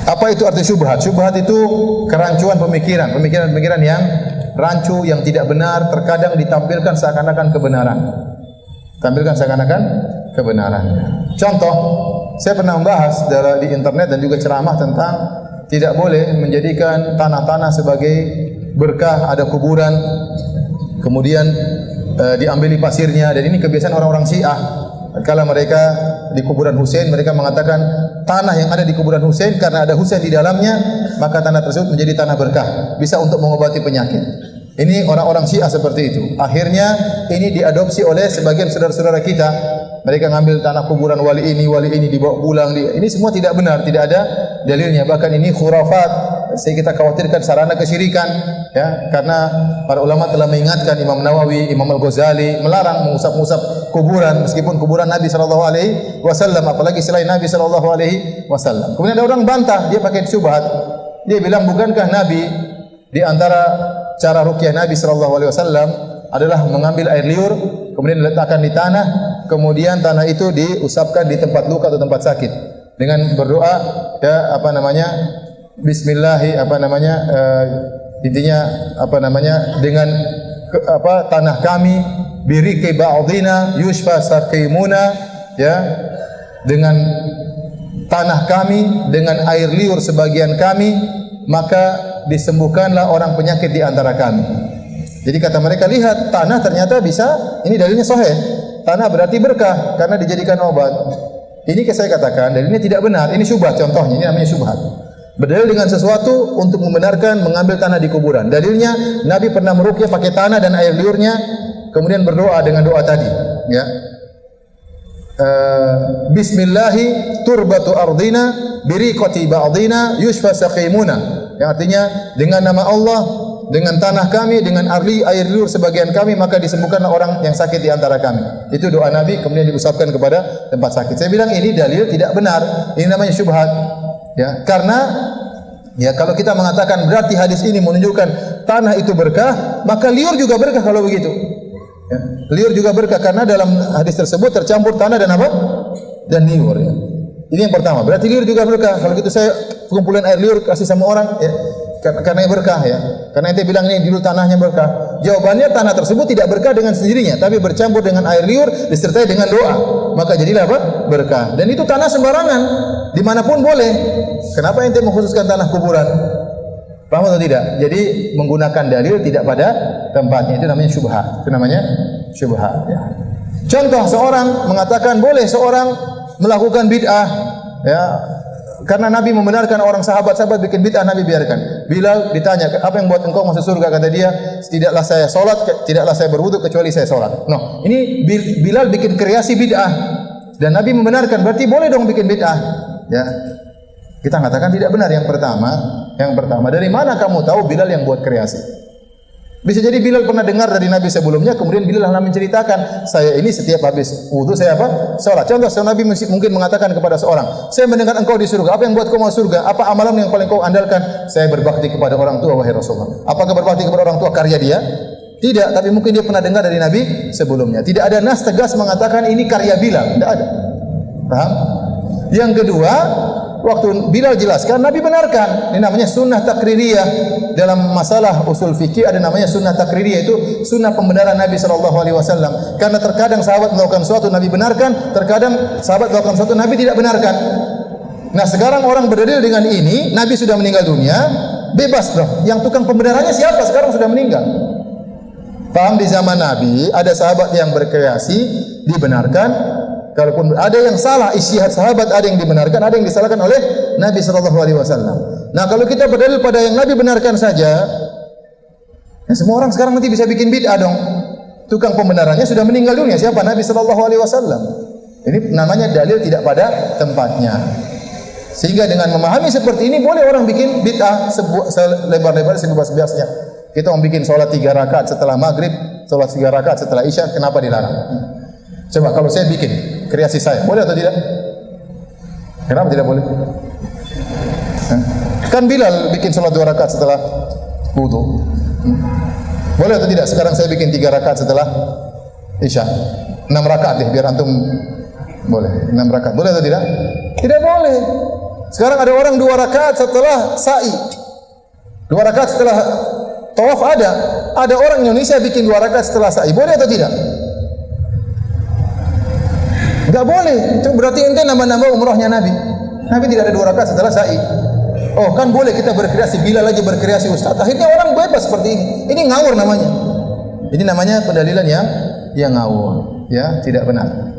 Apa itu arti syubhat? Syubhat itu kerancuan pemikiran, pemikiran yang rancu, yang tidak benar, terkadang ditampilkan seakan-akan kebenaran. Contoh, saya pernah membahas di internet dan juga ceramah tentang tidak boleh menjadikan tanah-tanah sebagai berkah, ada kuburan, kemudian diambili pasirnya, dan ini kebiasaan orang-orang Syiah. Kalau mereka di kuburan Husain, mereka mengatakan tanah yang ada di kuburan Husain karena ada Husain di dalamnya, maka tanah tersebut menjadi tanah berkah, bisa untuk mengobati penyakit. Ini orang-orang Syiah seperti itu. Akhirnya ini diadopsi oleh sebagian saudara-saudara kita. Mereka ngambil tanah kuburan wali ini dibawa pulang. Ini semua tidak benar, tidak ada dalilnya. Bahkan ini khurafat. Saya kita khawatirkan sarana kesyirikan, ya, karena para ulama telah mengingatkan, Imam Nawawi, Imam Al-Ghazali melarang mengusap-usap kuburan, meskipun kuburan Nabi sallallahu alaihi wasallam, apalagi selain Nabi sallallahu alaihi wasallam. Kemudian ada orang bantah, dia pakai syubhat. Dia bilang, bukankah Nabi di antara cara ruqyah Nabi sallallahu alaihi wasallam adalah mengambil air liur kemudian diletakkan di tanah, kemudian tanah itu diusapkan di tempat luka atau tempat sakit dengan berdoa, ya, dengan tanah kami biriki ba'dina yushfa saqimuna, ya, dengan tanah kami, dengan air liur sebagian kami, maka disembuhkanlah orang penyakit di antara kami. Jadi kata mereka, lihat tanah ternyata bisa, ini dalilnya sahih. Tanah berarti berkah karena dijadikan obat. Ini saya katakan dalilnya tidak benar. Ini syubhat contohnya, ini namanya syubhat. Berdalil dengan sesuatu untuk membenarkan mengambil tanah di kuburan. Dalilnya Nabi pernah meruqyah pakai tanah dan air liurnya, kemudian berdoa dengan doa tadi, ya. Bismillahi turbatu ardina biriqati ba'dina yushfa saqimuna, yang artinya dengan nama Allah, dengan tanah kami, dengan air liur sebagian kami, maka disembuhkanlah orang yang sakit di antara kami. Itu doa Nabi, kemudian diusapkan kepada tempat sakit. Saya bilang ini dalil tidak benar. Ini namanya syubhat. Ya, karena ya kalau kita mengatakan berarti hadis ini menunjukkan tanah itu berkah, maka liur juga berkah kalau begitu. Ya, liur juga berkah karena dalam hadis tersebut tercampur tanah dan apa? Dan liur, ya. Ini yang pertama. Berarti liur juga berkah. Kalau gitu saya kumpulan air liur kasih sama orang, ya. Karena berkah, ya. Karena ente bilang ini dulu tanahnya berkah. Jawabannya tanah tersebut tidak berkah dengan sendirinya, tapi bercampur dengan air liur disertai dengan doa. Maka jadilah apa? Berkah. Dan itu tanah sembarangan, dimanapun boleh. Kenapa ente mengkhususkan tanah kuburan? Paham atau tidak? Jadi menggunakan dalil tidak pada tempatnya, itu namanya syubhat. Itu namanya syubhat, ya. Contoh, seorang mengatakan boleh seorang melakukan bid'ah, ya. Karena Nabi membenarkan orang sahabat-sahabat bikin bid'ah, Nabi biarkan. Bilal ditanya, apa yang buat engkau masuk surga? Kata dia, tidaklah saya solat, tidaklah saya berwudu kecuali saya solat. No, ini Bilal bikin kreasi bid'ah dan Nabi membenarkan, berarti boleh dong bikin bid'ah, ya. Kita katakan tidak benar. Yang pertama, dari mana kamu tahu Bilal yang buat kreasi? Bisa jadi Bilal pernah dengar dari Nabi sebelumnya, kemudian Bilal menceritakan, saya ini setiap habis wudu saya apa? Salat. Contoh, Nabi mungkin mengatakan kepada seorang, saya mendengar engkau di surga. Apa yang buat kau masuk surga? Apa amalan yang paling kau andalkan? Saya berbakti kepada orang tua, wahai Rasulullah. Apakah berbakti kepada orang tua karya dia? Tidak, tapi mungkin dia pernah dengar dari Nabi sebelumnya. Tidak ada nas tegas mengatakan ini karya Bilal. Tidak ada. Paham? Yang kedua, waktu Bilal jelaskan, Nabi benarkan. Ini namanya sunnah takririyah. Dalam masalah usul fikih ada namanya sunnah takririyah, itu sunnah pembenaran Nabi sallallahu alaihi wasallam. Karena terkadang sahabat melakukan sesuatu Nabi benarkan, terkadang sahabat melakukan sesuatu Nabi tidak benarkan. Nah, sekarang orang berdalil dengan ini, Nabi sudah meninggal dunia, bebas dong. Yang tukang pembenarannya siapa? Sekarang sudah meninggal. Paham, di zaman Nabi ada sahabat yang berkreasi dibenarkan. Kalaupun ada yang salah, ijtihad sahabat, ada yang dibenarkan, ada yang disalahkan oleh Nabi sallallahu alaihi wasallam. Nah, kalau kita berdalil pada yang Nabi benarkan saja, nah semua orang sekarang nanti bisa bikin bid'ah dong. Tukang pembenarannya sudah meninggal dunia, siapa? Nabi sallallahu alaihi wasallam. Ini namanya dalil tidak pada tempatnya. Sehingga dengan memahami seperti ini, boleh orang bikin bid'ah selebar-lebar, sebebas-bebasnya. Kita mau bikin sholat 3 rakaat setelah maghrib, sholat 3 rakaat setelah isya, kenapa dilarang? Coba kalau saya bikin kreasi saya, boleh atau tidak? Kenapa tidak boleh? Kan Bilal bikin sholat 2 rakaat setelah wudu. Boleh atau tidak? Sekarang saya bikin 3 rakaat setelah isya. 6 rakaat deh, biar antum boleh. 6 rakaat. Boleh atau tidak? Tidak boleh. Sekarang ada orang 2 rakaat setelah sa'i. 2 rakaat setelah tawaf ada. Ada orang Indonesia bikin 2 rakaat setelah sa'i. Boleh atau tidak? Enggak boleh. Itu berarti ente nambah-nambah umrahnya Nabi. Nabi tidak ada 2 rakaat setelah sa'i. Oh, kan boleh kita berkreasi, bila lagi berkreasi Ustaz. Akhirnya orang bebas seperti ini. Ini ngawur namanya. Ini namanya pendalilan yang ngawur, ya, tidak benar.